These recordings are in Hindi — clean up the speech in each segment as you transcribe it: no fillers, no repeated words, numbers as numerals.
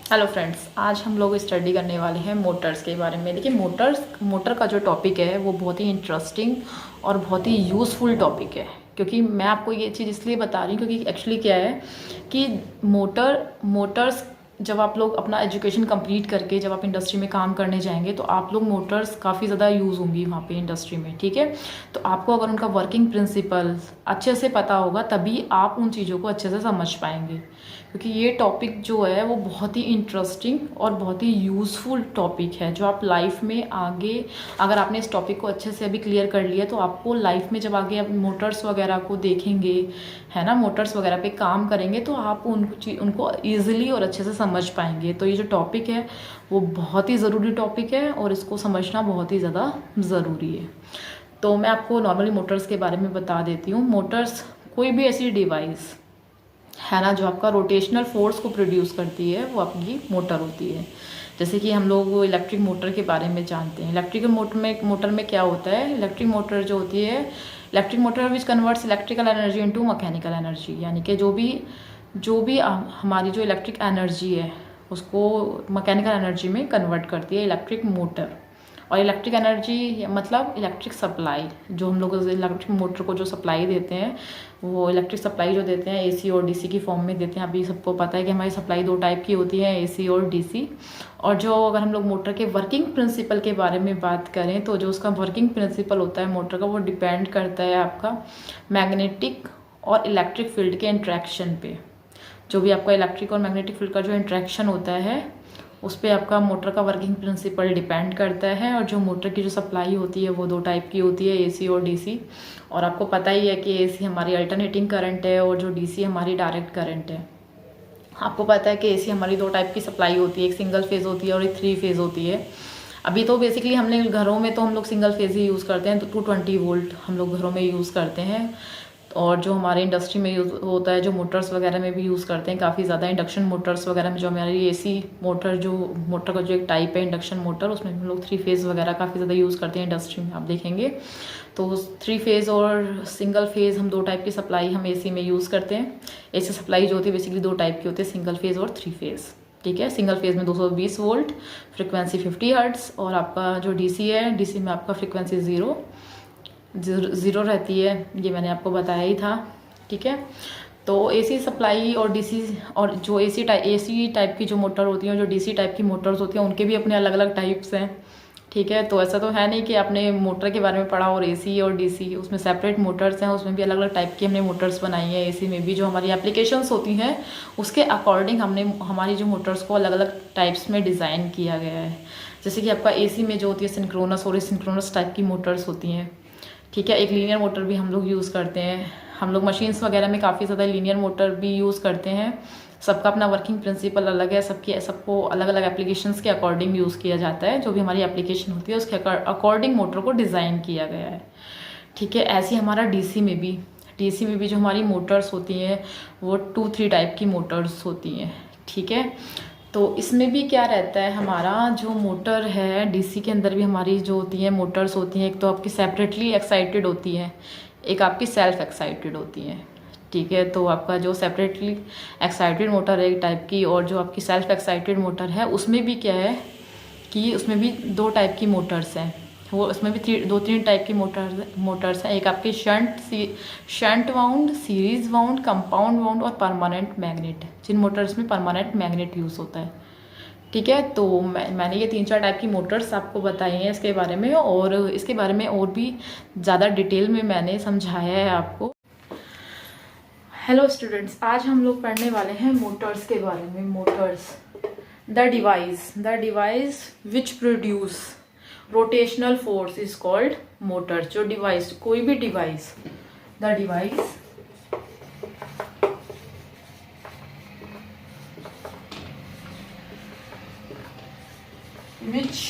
हेलो फ्रेंड्स, आज हम लोग स्टडी करने वाले हैं मोटर्स के बारे में। देखिए, मोटर का जो टॉपिक है वो बहुत ही इंटरेस्टिंग और बहुत ही यूज़फुल टॉपिक है। क्योंकि मैं आपको ये चीज़ इसलिए बता रही हूँ क्योंकि एक्चुअली क्या है कि मोटर्स जब आप लोग अपना एजुकेशन कंप्लीट करके जब आप इंडस्ट्री में काम करने जाएंगे तो आप लोग मोटर्स काफ़ी ज़्यादा यूज़ होंगी वहाँ पे इंडस्ट्री में। ठीक है, तो आपको अगर उनका वर्किंग प्रिंसिपल अच्छे से पता होगा तभी आप उन चीज़ों को अच्छे से समझ पाएंगे। क्योंकि ये टॉपिक जो है वो बहुत ही इंटरेस्टिंग और बहुत ही यूज़फुल टॉपिक है जो आप लाइफ में आगे, अगर आपने इस टॉपिक को अच्छे से अभी क्लियर कर लिया तो आपको लाइफ में जब आगे आप मोटर्स वगैरह को देखेंगे, है ना, मोटर्स वगैरह पे काम करेंगे तो आप उनको ईजिली और अच्छे से समझ पाएंगे। तो ये जो टॉपिक है वो बहुत ही ज़रूरी टॉपिक है और इसको समझना बहुत ही ज़्यादा ज़रूरी है। तो मैं आपको नॉर्मली मोटर्स के बारे में बता देती हूँ। मोटर्स कोई भी ऐसी डिवाइस है ना जो आपका रोटेशनल फोर्स को प्रोड्यूस करती है वो आपकी मोटर होती है। जैसे कि हम लोग इलेक्ट्रिक मोटर के बारे में जानते हैं। इलेक्ट्रिकल मोटर में क्या होता है, इलेक्ट्रिक मोटर जो होती है, electric motor which converts electrical energy into mechanical energy, यानी कि जो भी हमारी जो इलेक्ट्रिक एनर्जी है उसको मैकेनिकल एनर्जी में कन्वर्ट करती है इलेक्ट्रिक मोटर। और इलेक्ट्रिक एनर्जी मतलब इलेक्ट्रिक सप्लाई, जो हम लोग इलेक्ट्रिक मोटर को जो सप्लाई देते हैं वो इलेक्ट्रिक सप्लाई जो देते हैं एसी और डीसी की फॉर्म में देते हैं। अभी सबको पता है कि हमारी सप्लाई दो टाइप की होती है, एसी और डीसी। और जो अगर हम लोग मोटर के वर्किंग प्रिंसिपल के बारे में बात करें तो जो उसका वर्किंग प्रिंसिपल होता है मोटर का वो डिपेंड करता है आपका मैग्नेटिक और इलेक्ट्रिक फील्ड के इंट्रैक्शन पे। जो भी आपका इलेक्ट्रिक और मैग्नेटिक फील्ड का जो इंट्रैक्शन होता है उस पर आपका मोटर का वर्किंग प्रिंसिपल डिपेंड करता है। और जो मोटर की जो सप्लाई होती है वो दो टाइप की होती है, एसी और डीसी। और आपको पता ही है कि एसी हमारी अल्टरनेटिंग करंट है और जो डीसी हमारी डायरेक्ट करंट है। आपको पता है कि एसी हमारी दो टाइप की सप्लाई होती है, एक सिंगल फेज़ होती है और एक 3 फेज़ होती है। अभी तो बेसिकली हमने घरों में तो हम लोग सिंगल फेज़ ही यूज़ करते हैं, तो 220 वोल्ट हम लोग घरों में यूज़ करते हैं। और जो हमारे इंडस्ट्री में यूज़ होता है, जो मोटर्स वगैरह में भी यूज़ करते हैं काफ़ी ज़्यादा, इंडक्शन मोटर्स वगैरह में जो हमारी एसी मोटर, जो मोटर का जो एक टाइप है इंडक्शन मोटर, उसमें हम लोग 3 फेज़ वगैरह काफ़ी ज़्यादा यूज़ करते हैं इंडस्ट्री में, आप देखेंगे। तो 3 फेज़ और सिंगल फेज़ हम दो टाइप की सप्लाई हम एसी में यूज़ करते हैं। एसी सप्लाई जो होती है बेसिकली दो टाइप की होती है, सिंगल फेज़ और 3 फेज़। ठीक है, सिंगल फेज़ में 220 वोल्ट, फ्रिक्वेंसी 50 हर्ट्ज़। और आपका जो डीसी है, डीसी में आपका फ्रिक्वेंसी ज़ीरो रहती है, ये मैंने आपको बताया ही था। ठीक है, तो एसी सप्लाई और डीसी और जो एसी टाइप की जो मोटर होती हैं, जो डीसी टाइप की मोटर्स होती हैं, उनके भी अपने अलग अलग टाइप्स हैं। ठीक है, तो ऐसा तो है नहीं कि आपने मोटर के बारे में पढ़ा और एसी और डीसी उसमें सेपरेट मोटर्स हैं, उसमें भी अलग अलग टाइप की हमने मोटर्स बनाई है। एसी में भी जो हमारी एप्लीकेशंस होती हैं उसके अकॉर्डिंग हमने हमारी जो मोटर्स को अलग अलग टाइप्स में डिज़ाइन किया गया है। जैसे कि आपका एसी में जो होती है सिंक्रोनस और एसिंक्रोनस टाइप की मोटर्स होती हैं। ठीक है, एक लीनियर मोटर भी हम लोग यूज़ करते हैं। हम लोग मशीन्स वगैरह में काफ़ी ज़्यादा लीनियर मोटर भी यूज़ करते हैं। सबका अपना वर्किंग प्रिंसिपल अलग है, सबको अलग अलग एप्लीकेशंस के अकॉर्डिंग यूज़ किया जाता है। जो भी हमारी एप्लीकेशन होती है उसके अकॉर्डिंग मोटर को डिज़ाइन किया गया है। ठीक है, ऐसे हमारा डीसी में भी जो हमारी मोटर्स होती हैं वो 2-3 टाइप की मोटर्स होती हैं। ठीक है, तो इसमें भी क्या रहता है, हमारा जो मोटर है डीसी के अंदर भी हमारी जो होती हैं मोटर्स होती हैं, एक तो आपकी सेपरेटली एक्साइटेड होती हैं, एक आपकी सेल्फ एक्साइटेड होती हैं। ठीक है, तो आपका जो सेपरेटली एक्साइटेड मोटर है एक टाइप की, और जो आपकी सेल्फ एक्साइटेड मोटर है उसमें भी क्या है कि उसमें भी दो टाइप की मोटर्स हैं। वो उसमें भी 2-3 टाइप की मोटर्स हैं। एक आपकी shunt wound, series wound, compound wound और परमानेंट मैग्नेट, जिन मोटर्स में परमानेंट मैग्नेट यूज़ होता है। ठीक है, तो मैंने ये 3-4 टाइप की मोटर्स आपको बताई हैं इसके बारे में, और इसके बारे में और भी ज़्यादा डिटेल में मैंने समझाया है आपको। हेलो स्टूडेंट्स, आज हम लोग पढ़ने वाले हैं मोटर्स के बारे में। Motors, the device which produce rotational force is called motor. जो डिवाइस, कोई भी device, the device which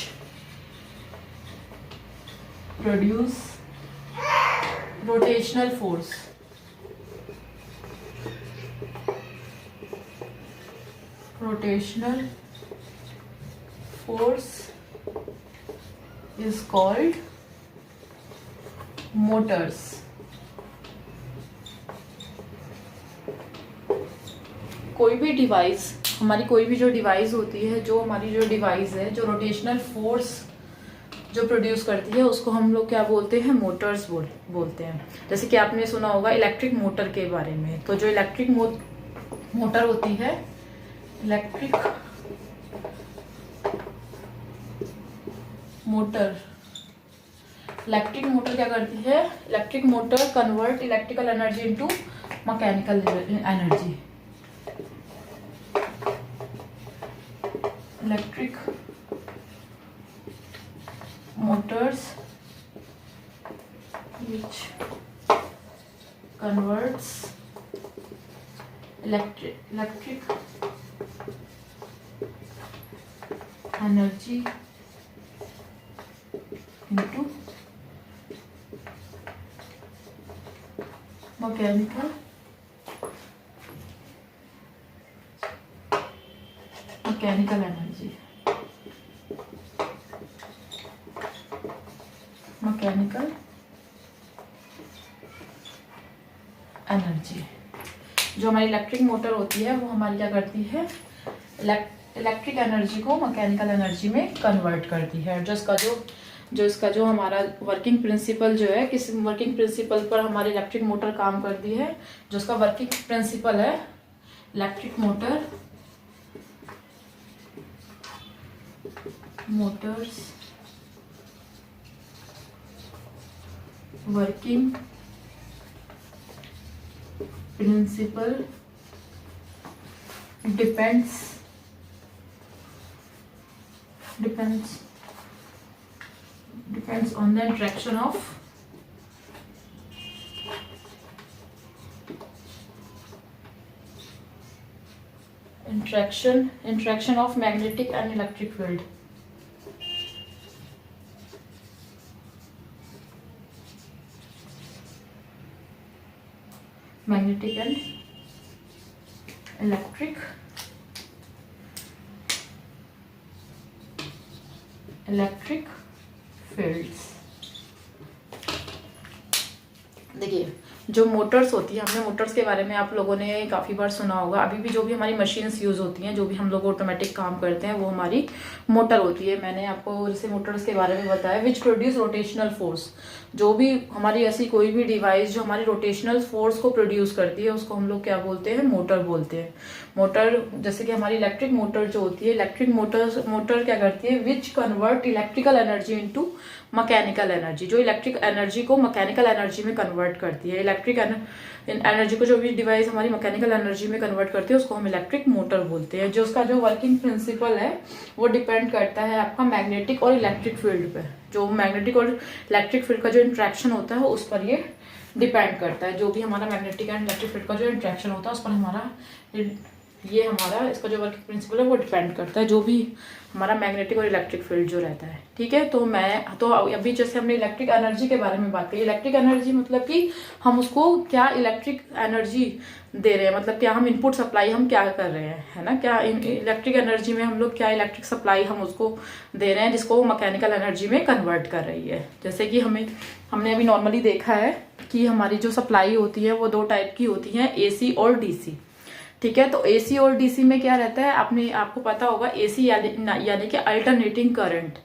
produce rotational force is called motors। कोई भी डिवाइस हमारी कोई भी जो डिवाइस होती है, जो हमारी जो डिवाइस है, जो रोटेशनल फोर्स जो प्रोड्यूस करती है, उसको हम लोग क्या बोलते हैं, मोटर्स बोलते हैं। जैसे कि आपने सुना होगा इलेक्ट्रिक मोटर के बारे में। तो जो इलेक्ट्रिक मोटर होती है, इलेक्ट्रिक मोटर क्या करती है, electric motor convert electrical energy into mechanical energy. Electric motors which converts electric energy into mechanical energy। Mechanical energy जो हमारी इलेक्ट्रिक मोटर होती है, वो हमारी क्या करती है, इलेक्ट्रिक एनर्जी को मैकेनिकल एनर्जी में कन्वर्ट करती है। जो इसका जो हमारा वर्किंग प्रिंसिपल जो है, किस वर्किंग प्रिंसिपल पर हमारी इलेक्ट्रिक मोटर काम करती है, जो उसका वर्किंग प्रिंसिपल है, electric Motors working principle depends on the interaction of magnetic and electric field। Magnetic and electric fields. देखिए, जो मोटर्स होती है, हमने मोटर्स के बारे में आप लोगों ने काफ़ी बार सुना होगा। अभी भी जो भी हमारी मशीन्स यूज़ होती हैं, जो भी हम लोग ऑटोमेटिक काम करते हैं, वो हमारी मोटर होती है। मैंने आपको जैसे मोटर्स के बारे में बताया, विच प्रोड्यूस रोटेशनल फोर्स। जो भी हमारी ऐसी कोई भी डिवाइस जो हमारी रोटेशनल फोर्स को प्रोड्यूस करती है, उसको हम लोग क्या बोलते हैं, मोटर बोलते हैं। मोटर, जैसे कि हमारी इलेक्ट्रिक मोटर जो होती है, इलेक्ट्रिक मोटर क्या करती है, which convert electrical energy into mechanical energy. जो इलेक्ट्रिक एनर्जी को मैकेनिकल एनर्जी में कन्वर्ट करती है। इलेक्ट्रिक एनर्जी को जो भी डिवाइस हमारी मैकेनिकल एनर्जी में कन्वर्ट करती है, उसको हम इलेक्ट्रिक मोटर बोलते हैं। जो उसका जो वर्किंग प्रिंसिपल है, वो डिपेंड करता है आपका मैग्नेटिक और इलेक्ट्रिक फील्ड पे। जो मैग्नेटिक और इलेक्ट्रिक फील्ड का जो इंट्रैक्शन होता है, उस पर ये डिपेंड करता है। जो भी हमारा मैग्नेटिक एंड इलेक्ट्रिक फील्ड का जो इंट्रैक्शन होता है, उस पर हमारा इसका जो वर्किंग प्रिंसिपल है, वो डिपेंड करता है, जो भी हमारा मैग्नेटिक और इलेक्ट्रिक फील्ड जो रहता है। ठीक है, तो अभी जैसे हमने इलेक्ट्रिक एनर्जी के बारे में बात करी। इलेक्ट्रिक एनर्जी मतलब कि हम उसको क्या इलेक्ट्रिक एनर्जी दे रहे हैं, मतलब क्या हम इनपुट सप्लाई हम क्या कर रहे हैं, है ना। क्या इलेक्ट्रिक एनर्जी में हम लोग क्या इलेक्ट्रिक सप्लाई हम उसको दे रहे हैं, जिसको वो मैकेनिकल एनर्जी में कन्वर्ट कर रही है। जैसे कि हमने अभी नॉर्मली देखा है कि हमारी जो सप्लाई होती है, वो 2 टाइप की होती है, AC और DC। ठीक है, तो AC और DC में क्या रहता है, आपको पता होगा, AC यानी कि अल्टरनेटिंग करंट।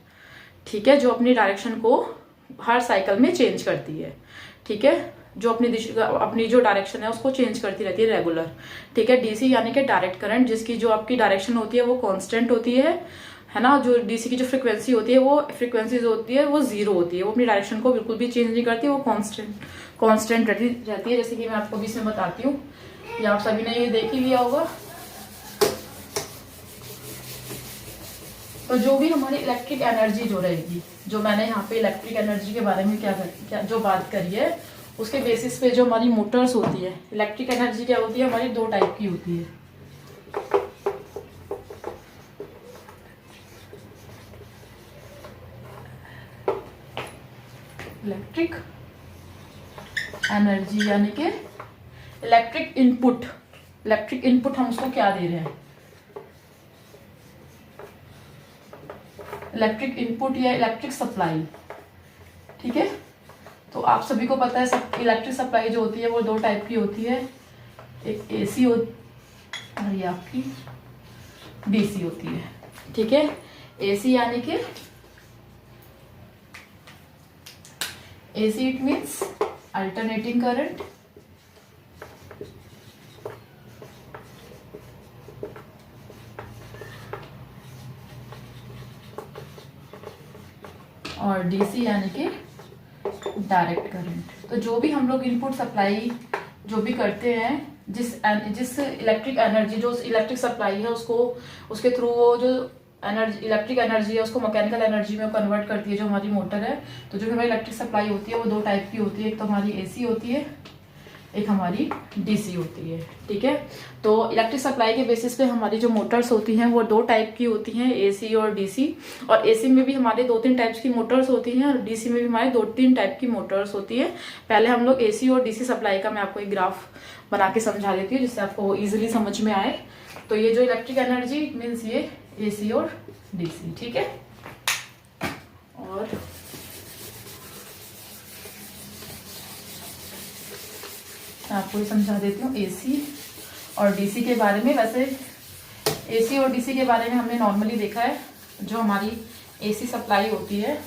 ठीक है, जो अपनी डायरेक्शन को हर साइकिल में चेंज करती है। ठीक है, जो अपनी जो डायरेक्शन है, उसको चेंज करती रहती है रेगुलर। ठीक है, DC यानी कि डायरेक्ट करंट, जिसकी जो आपकी डायरेक्शन होती है, वो कांस्टेंट होती है ना। जो DC की जो फ्रिक्वेंसी होती है, वो 0 होती है। वो अपनी डायरेक्शन को बिल्कुल भी चेंज नहीं करती, वो कांस्टेंट रहती है। जैसे कि मैं आपको भी इसमें बताती हूँ, ये आप सभी ने ये देख ही लिया होगा। तो जो भी हमारी इलेक्ट्रिक एनर्जी जो रहेगी, जो मैंने यहाँ पे इलेक्ट्रिक एनर्जी के बारे में क्या जो बात करी है, उसके बेसिस पे जो हमारी मोटर्स होती है, इलेक्ट्रिक एनर्जी क्या होती है, हमारी 2 टाइप की होती है। इलेक्ट्रिक एनर्जी यानी कि इलेक्ट्रिक इनपुट हम उसको क्या दे रहे हैं, इलेक्ट्रिक इनपुट या इलेक्ट्रिक सप्लाई। ठीक है, तो आप सभी को पता है इलेक्ट्रिक सप्लाई जो होती है, वो 2 टाइप की होती है। एक AC होती है, ये आपकी डीसी होती है। ठीक है, एसी यानी कि AC it means alternating current, और डीसी यानी कि डायरेक्ट करंट। तो जो भी हम लोग इनपुट सप्लाई जो भी करते हैं, जिस इलेक्ट्रिक एनर्जी, जो इलेक्ट्रिक सप्लाई है उसको, उसके थ्रू वो जो एनर्जी, इलेक्ट्रिक एनर्जी है उसको मैकेनिकल एनर्जी में कन्वर्ट करती है जो हमारी मोटर है। तो जो हमारी इलेक्ट्रिक सप्लाई होती है वो 2 टाइप की होती है, एक तो हमारी एसी होती है, एक हमारी डीसी होती है। ठीक है, तो इलेक्ट्रिक सप्लाई के बेसिस पे हमारी जो मोटर्स होती हैं वो 2 टाइप की होती हैं, एसी और डीसी। और एसी में भी हमारे 2-3 टाइप्स की मोटर्स होती हैं, और डीसी में भी हमारे 2-3 टाइप की मोटर्स होती है। पहले हम लोग एसी और डीसी सप्लाई का मैं आपको एक ग्राफ बना के समझा देती हूँ जिससे आपको ईजिली समझ में आए। तो ये जो इलेक्ट्रिक एनर्जी मीन्स ये एसी और डीसी। ठीक है, और आपको ये समझा देती हूँ एसी और डीसी के बारे में। वैसे एसी और डीसी के बारे में हमने नॉर्मली देखा है, जो हमारी एसी सप्लाई होती है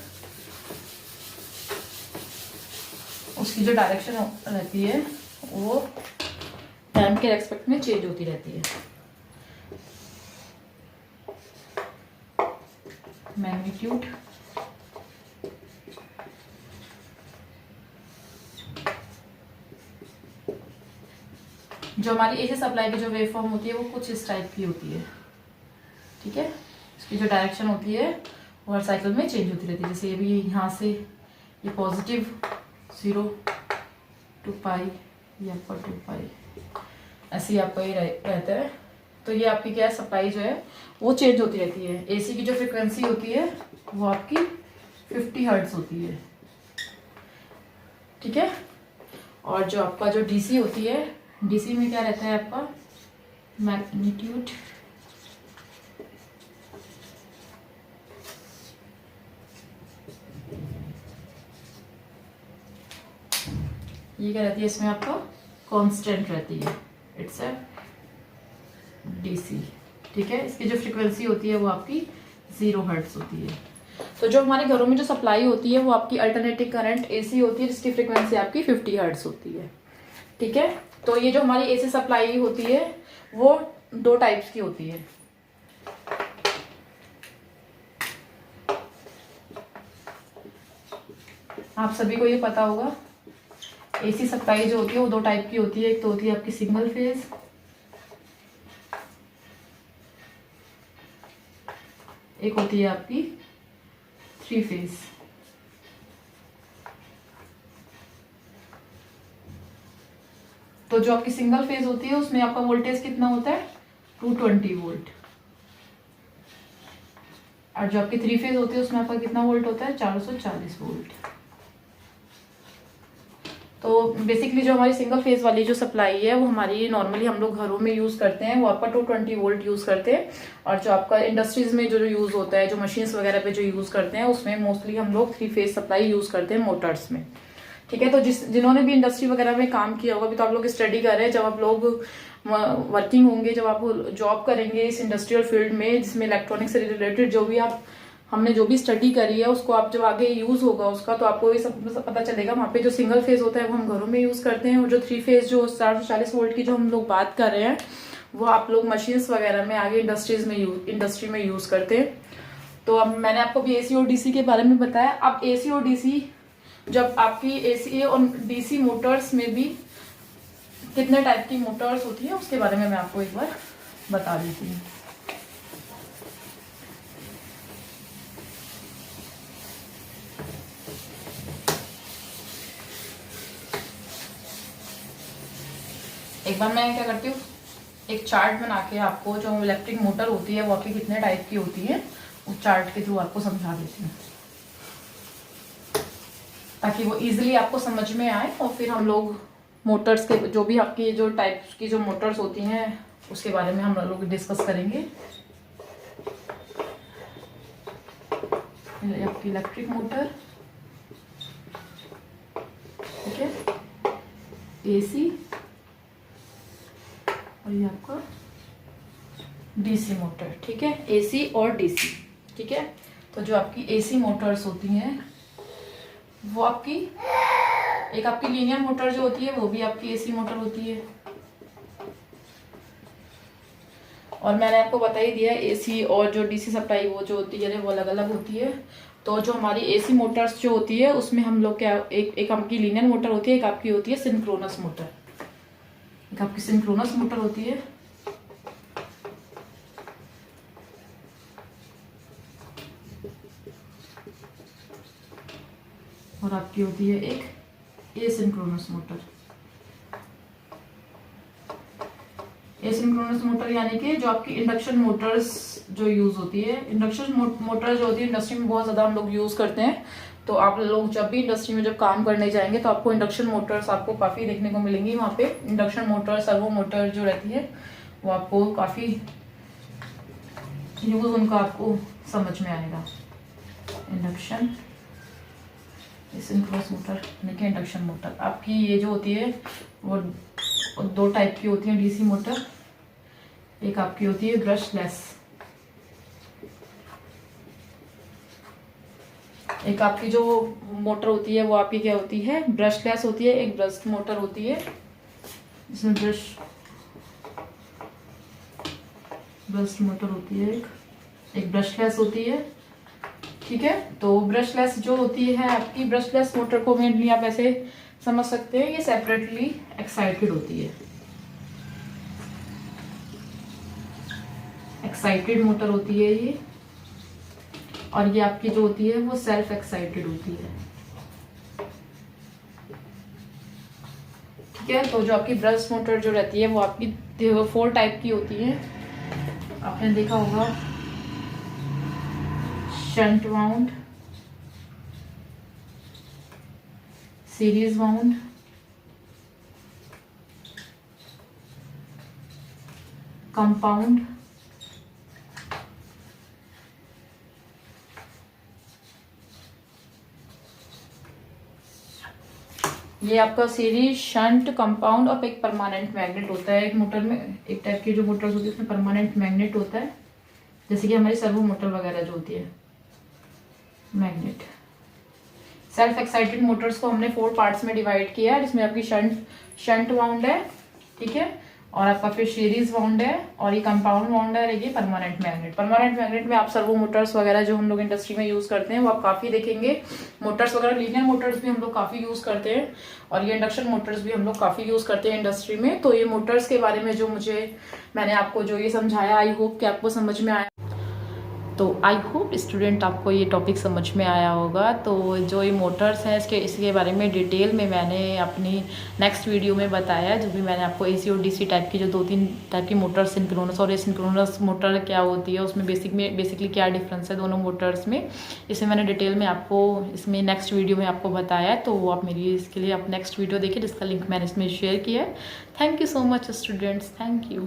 उसकी जो डायरेक्शन रहती है वो टाइम के रेस्पेक्ट में चेंज होती रहती है। मैग्नीट्यूड, जो हमारी एसी सप्लाई की जो वेव फॉर्म होती है वो कुछ इस टाइप की होती है। ठीक है, इसकी जो डायरेक्शन होती है वो हर साइकिल में चेंज होती रहती है। जैसे ये भी यहाँ से ये पॉजिटिव 0 टू पाई, ये आपका 2 पाई, ऐसे ही आपका ये रहता है। तो ये आपकी क्या है, सप्लाई जो है वो चेंज होती रहती है। एसी की जो फ्रिक्वेंसी होती है वो आपकी 50 हर्ट्ज होती है। ठीक है, और जो आपका जो डीसी होती है, डीसी में क्या रहता है आपका मैग्नीट्यूड, ये क्या रहती है, इसमें आपका कांस्टेंट रहती है, इट्स अ डीसी। ठीक है, इसकी जो फ्रीक्वेंसी होती है वो आपकी 0 हर्ट्ज होती है। तो जो हमारे घरों में जो सप्लाई होती है वो आपकी अल्टरनेटिंग करंट एसी होती है, जिसकी फ्रीक्वेंसी आपकी 50 हर्ट्ज होती है। ठीक है, तो ये जो हमारी एसी सप्लाई होती है वो 2 टाइप्स की होती है। आप सभी को ये पता होगा, एसी सप्लाई जो होती है वो 2 टाइप की होती है। एक तो होती है आपकी सिंगल फेज, एक होती है आपकी 3 फेज। तो जो आपकी सिंगल फेज होती है उसमें आपका वोल्टेज कितना होता है, 220 वोल्ट। और जो आपकी 3 फेज होती है उसमें आपका कितना वोल्ट होता है, 440 वोल्ट। तो बेसिकली जो हमारी सिंगल फेज वाली जो सप्लाई है वो हमारी नॉर्मली हम लोग घरों में यूज करते हैं, वो आपका 220 वोल्ट यूज करते हैं। और जो आपका इंडस्ट्रीज में जो यूज होता है, जो मशीन्स वगैरह पे जो यूज करते हैं, उसमें मोस्टली हम लोग 3 फेज सप्लाई यूज करते हैं मोटर्स में। ठीक है, तो जिन्होंने भी इंडस्ट्री वगैरह में काम किया होगा, अभी तो आप लोग स्टडी कर रहे हैं, जब आप लोग वर्किंग होंगे, जब आप जॉब करेंगे इस इंडस्ट्रियल फील्ड में जिसमें इलेक्ट्रॉनिक से रिलेटेड जो भी हमने जो भी स्टडी करी है उसको आप जब आगे यूज होगा उसका, तो आपको ये सब पता चलेगा। वहाँ पे जो सिंगल फेज होता है वो हम घरों में यूज करते हैं, और जो 3 फेज जो 440 वोल्ट की जो हम लोग बात कर रहे हैं वो आप लोग मशीन्स वगैरह में आगे इंडस्ट्री में यूज करते हैं। तो अब मैंने आपको भी एसी और डीसी के बारे में बताया। अब एसी और डीसी, जब आपकी एसी और डीसी मोटर्स में भी कितने टाइप की मोटर्स होती है उसके बारे में मैं आपको एक बार बता देती हूँ। एक बार मैं क्या करती हूँ, एक चार्ट बना के आपको जो इलेक्ट्रिक मोटर होती है वो आपकी कितने टाइप की होती है उस चार्ट के थ्रू आपको समझा देती हूँ, ताकि वो इजीली आपको समझ में आए। और फिर हम लोग मोटर्स के जो भी आपकी जो टाइप्स की जो मोटर्स होती हैं उसके बारे में हम लोग डिस्कस करेंगे। आपकी इलेक्ट्रिक मोटर, ठीक है, एसी, और ये आपका डीसी मोटर, ठीक है, एसी और डीसी, ठीक है। तो जो आपकी एसी मोटर्स होती हैं वो आपकी, एक आपकी लीनियर मोटर जो होती है वो भी आपकी एसी मोटर होती है। और मैंने आपको बता ही दिया एसी और जो डीसी सप्लाई वो जो होती है वो अलग अलग होती है। तो जो हमारी एसी मोटर्स जो होती है उसमें हम लोग क्या, एक आपकी लीनियर मोटर होती है, एक आपकी होती है सिंक्रोनस मोटर। एक आपकी सिंक्रोनस मोटर होती है और आपकी होती है एक एसिंक्रोनस मोटर। एसिंक्रोनस मोटर यानी कि जो आपकी इंडक्शन मोटर्स जो यूज होती है, इंडक्शन मोटर जो होती है इंडस्ट्री में बहुत ज्यादा हम लोग यूज करते हैं। तो आप लोग जब भी इंडस्ट्री में जब काम करने जाएंगे तो आपको इंडक्शन मोटर्स आपको काफी देखने को मिलेंगी। वहाँ पे इंडक्शन मोटर, सर्वो मोटर जो रहती है वो आपको काफी यूज उनका आपको समझ में आएगा। इंडक्शन सिंक्रोनस मोटर यानी कि इंडक्शन मोटर आपकी ये जो होती है वो दो टाइप की होती है डीसी मोटर। एक आपकी होती है ब्रशलेस, एक आपकी जो मोटर होती है वो आपकी क्या होती है, ब्रशलेस होती है। एक ब्रश मोटर होती है जिसमें ब्रश मोटर होती है, एक ब्रशलेस होती है, ठीक है। तो ब्रशलेस जो होती है आपकी, ब्रशलेस मोटर को मेनली आप ऐसे समझ सकते हैं, ये सेपरेटली एक्साइटेड होती है। एक्साइटेड मोटर होती है ये, और ये आपकी जो होती है वो सेल्फ एक्साइटेड होती है, ठीक है। तो जो आपकी ब्रश मोटर जो रहती है वो आपकी 4 टाइप की होती है। आपने देखा होगा shunt wound, series wound, compound, ये आपका सीरीज, शंट, कंपाउंड और एक परमानेंट मैग्नेट होता है। एक मोटर में, एक टाइप की जो मोटर्स होती है उसमें परमानेंट मैग्नेट होता है, जैसे कि हमारी सर्वो मोटर वगैरह जो होती है, मैग्नेट। सेल्फ एक्साइटेड मोटर्स को हमने 4 पार्ट्स में डिवाइड किया है, जिसमें आपकी शंट वाउंड है, ठीक है, और आपका फिर सीरीज वाउंड है, और ये कंपाउंड वाउंड है, ये परमानेंट मैग्नेट। परमानेंट मैग्नेट में आप सर्वो मोटर्स वगैरह जो हम लोग इंडस्ट्री में यूज करते हैं वो आप काफी देखेंगे। मोटर्स वगैरह, लीनियर मोटर्स भी हम लोग काफी यूज करते हैं, और ये इंडक्शन मोटर्स भी हम लोग काफी यूज करते हैं इंडस्ट्री में। तो ये मोटर्स के बारे में जो मैंने आपको जो ये समझाया, आई होप कि आपको समझ में आया। तो आई होप स्टूडेंट आपको ये टॉपिक समझ में आया होगा। तो जो ये मोटर्स हैं इसके बारे में डिटेल में मैंने अपनी नेक्स्ट वीडियो में बताया, जो भी मैंने आपको एसी और डीसी टाइप की जो 2-3 टाइप की मोटर, सिंक्रोनस और एसिंक्रोनस मोटर क्या होती है, उसमें बेसिकली क्या डिफरेंस है दोनों मोटर्स में, इसे मैंने डिटेल में आपको इसमें नेक्स्ट वीडियो में आपको बताया है। तो आप मेरी इसके लिए आप नेक्स्ट वीडियो देखिए, जिसका लिंक मैंने इसमें शेयर किया है। Thank you so much students, thank you.